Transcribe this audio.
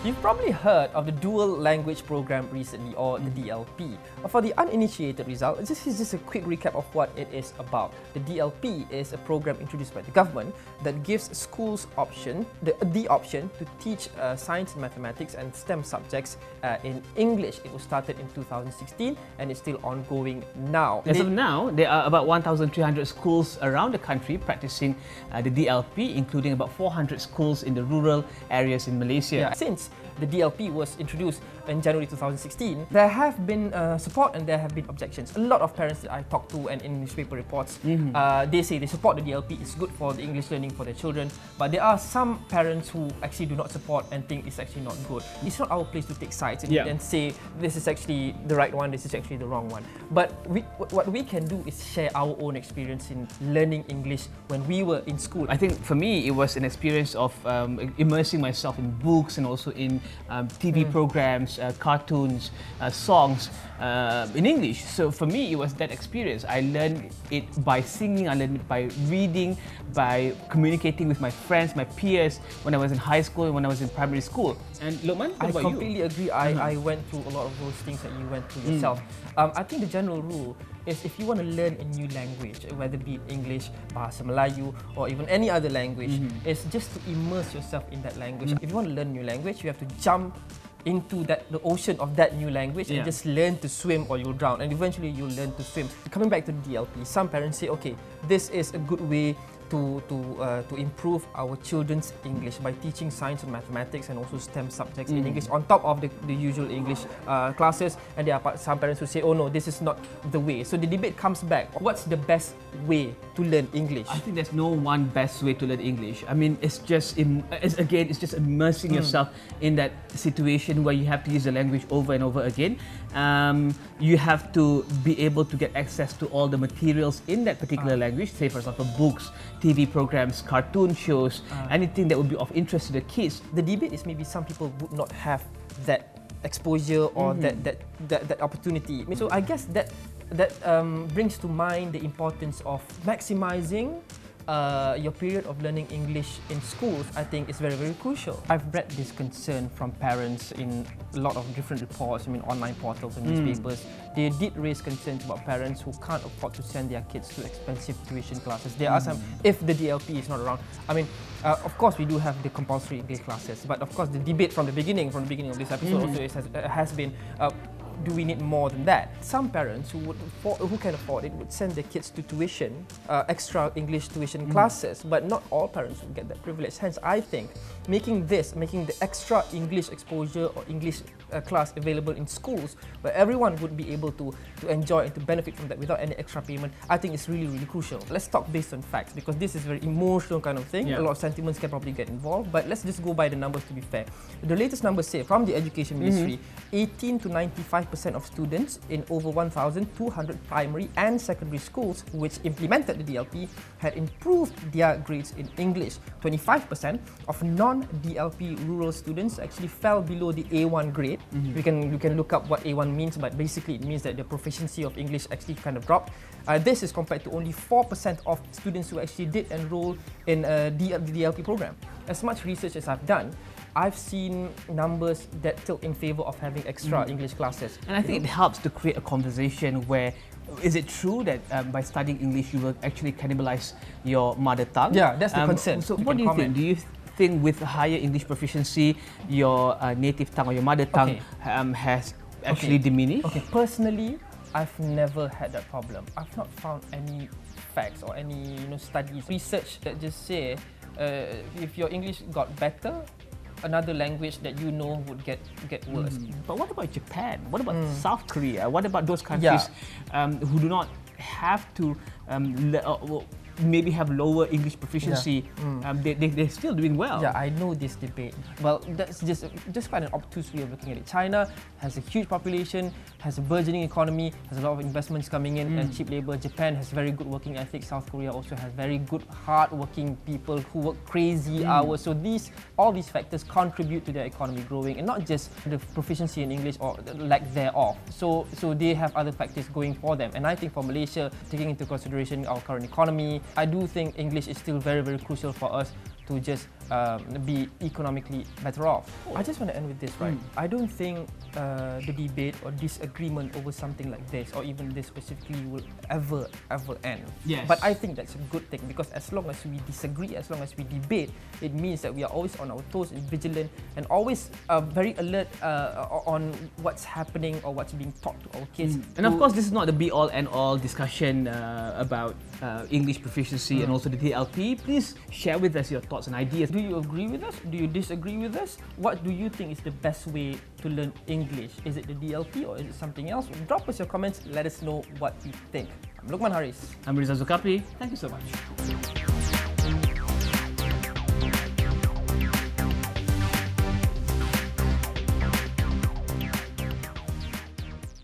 You've probably heard of the Dual Language Program recently, or the DLP. For the uninitiated result, this is just a quick recap of what it is about. The DLP is a program introduced by the government that gives schools the option to teach science and mathematics and STEM subjects in English. It was started in 2016 and it's still ongoing now. As of now, there are about 1,300 schools around the country practicing the DLP, including about 400 schools in the rural areas in Malaysia. Yeah. Since the DLP was introduced in January 2016, there have been support and there have been objections. A lot of parents that I talk to and in newspaper reports, they say they support the DLP, it's good for the English learning for their children, but there are some parents who actually do not support and think it's actually not good. It's not our place to take sides and say this is actually the right one, this is actually the wrong one. But what we can do is share our own experience in learning English when we were in school. I think for me, it was an experience of immersing myself in books and also in TV programs, cartoons, songs in English. So for me, it was that experience. I learned it by singing, I learned it by reading, by communicating with my friends, my peers when I was in high school and when I was in primary school. And Lokman, what about you? I completely agree. I went through a lot of those things that you went through yourself. I think the general rule is if you want to learn a new language, whether be it English, Bahasa Melayu, or even any other language, is just to immerse yourself in that language. If you want to learn a new language, you have to jump into the ocean of that new language and just learn to swim or you'll drown, and eventually you'll learn to swim. Coming back to the DLP, some parents say, okay, this is a good way to improve our children's English by teaching science and mathematics and also STEM subjects in English on top of the usual English classes. And there are some parents who say, oh no, this is not the way. So the debate comes back. What's the best way to learn English? I think there's no one best way to learn English. I mean, it's just it's just immersing yourself in that situation where you have to use the language over and over again. You have to be able to get access to all the materials in that particular language, say for example books, TV programs, cartoon shows, anything that would be of interest to the kids. The debate is maybe some people would not have that exposure or that opportunity. So I guess that brings to mind the importance of maximizing your period of learning English in schools. I think is very, very crucial. I've read this concern from parents in a lot of different reports, online portals and newspapers. They did raise concerns about parents who can't afford to send their kids to expensive tuition classes. There are some, if the DLP is not around, of course we do have the compulsory English classes, but of course the debate from the beginning of this episode also has been, do we need more than that? Some parents who can afford it would send their kids to tuition, extra English tuition classes, but not all parents would get that privilege. Hence, I think making the extra English exposure or English class available in schools where everyone would be able to enjoy and to benefit from that without any extra payment, I think is really, really crucial. Let's talk based on facts, because this is a very emotional kind of thing. A lot of sentiments can probably get involved, but let's just go by the numbers to be fair. The latest numbers say from the Education Ministry, 18 to 95% of students in over 1,200 primary and secondary schools which implemented the DLP had improved their grades in English. 25% of non-DLP rural students actually fell below the A1 grade. You can look up what A1 means, but basically it means that the proficiency of English actually kind of dropped. This is compared to only 4% of students who actually did enroll in the DLP program. As much research as I've done, I've seen numbers that tilt in favor of having extra English classes. And I think it helps to create a conversation where, is it true that by studying English you will actually cannibalize your mother tongue? Yeah, that's the concern. So what do you think? Do you think with higher English proficiency, your native tongue or your mother tongue has actually diminished? Okay, personally, I've never had that problem. I've not found any facts or any studies, research that just say if your English got better, another language that would get worse. But what about Japan? What about South Korea? What about those countries who do not have to maybe have lower English proficiency? They're still doing well. Yeah, I know this debate. Well, that's just quite an obtuse way of looking at it. China has a huge population, has a burgeoning economy, has a lot of investments coming in and cheap labor. Japan has very good working ethics. South Korea also has very good, hard-working people who work crazy hours. So all these factors contribute to their economy growing, and not just the proficiency in English or the lack thereof. So they have other factors going for them. And I think for Malaysia, taking into consideration our current economy, I do think English is still very, very crucial for us to just be economically better off. I just want to end with this, right? I don't think the debate or disagreement over something like this, or even this specifically, will ever end. Yes. But I think that's a good thing, because as long as we disagree, as long as we debate, it means that we are always on our toes and vigilant, and always very alert on what's happening or what's being taught to our kids. And of course, this is not the be-all and all discussion about English proficiency and also the DLP. Please share with us your thoughts and ideas. Do you agree with us? Do you disagree with us? What do you think is the best way to learn English? Is it the DLP or is it something else? Drop us your comments. Let us know what you think. I'm Lukman Haris. I'm Rizal Zulkafli. Thank you so much.